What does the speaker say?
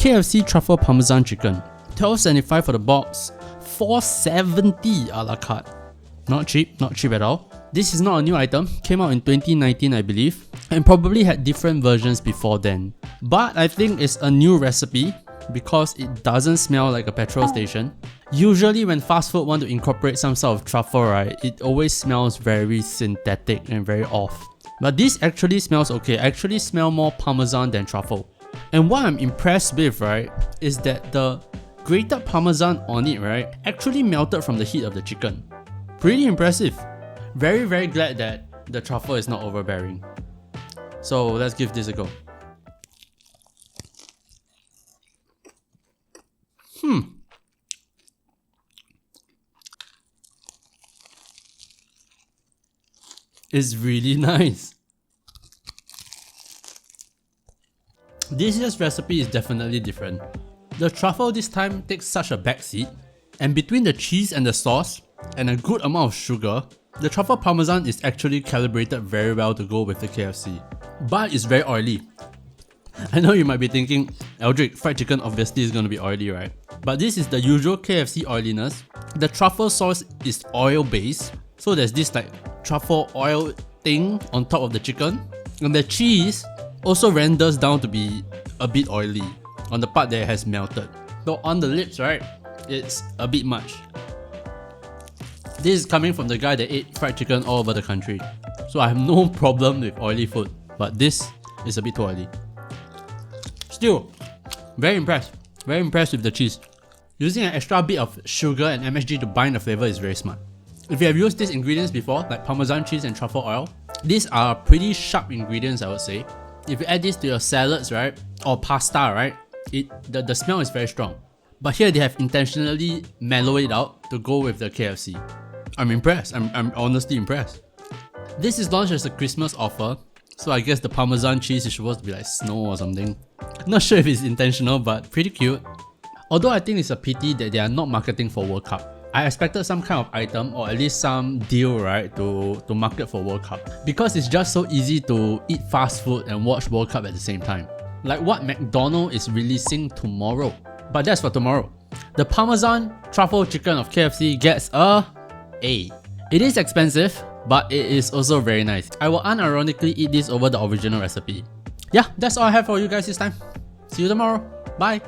KFC Truffle Parmesan Chicken. $12.75 for the box, $4.70 a la carte. Not cheap at all. This is not a new item, came out in 2019 I believe, and probably had different versions before then. But I think it's a new recipe because it doesn't smell like a petrol station. Usually when fast food want to incorporate some sort of truffle, right, it always smells very synthetic and very off. But this actually smells okay. I actually smell more parmesan than truffle. And what I'm impressed with, right, is that the grated parmesan on it, right, actually melted from the heat of the chicken. Pretty impressive. Very glad that the truffle is not overbearing. So let's give this a go. It's really nice. This year's recipe is definitely different. The truffle this time takes such a backseat, and between the cheese and the sauce, and a good amount of sugar, the truffle parmesan is actually calibrated very well to go with the KFC. But it's very oily. I know you might be thinking, Eldrick, fried chicken obviously is going to be oily, right? But this is the usual KFC oiliness. The truffle sauce is oil based, so there's this like truffle oil thing on top of the chicken, and the cheese also renders down to be a bit oily on the part that it has melted. So on the lips, right, it's a bit much. This is coming from the guy that ate fried chicken all over the country, so I have no problem with oily food, but this is a bit too oily. Still, very impressed with the cheese. Using an extra bit of sugar and MSG to bind the flavor is very smart. If you have used these ingredients before, like parmesan cheese and truffle oil, these are pretty sharp ingredients, I would say. If you add this to your salads, right, or pasta, right, the smell is very strong. But here they have intentionally mellowed it out to go with the KFC. I'm impressed. I'm honestly impressed. This is launched as a Christmas offer, so I guess the parmesan cheese is supposed to be like snow or something. Not sure if it's intentional, but pretty cute. Although I think it's a pity that they are not marketing for World Cup. I expected some kind of item or at least some deal, right, to market for World Cup, because it's just so easy to eat fast food and watch World Cup at the same time. Like what McDonald's is releasing tomorrow. But that's for tomorrow. The Parmesan Truffle Chicken of KFC gets a A. It is expensive, but it is also very nice. I will unironically eat this over the original recipe. Yeah, that's all I have for you guys this time. See you tomorrow. Bye.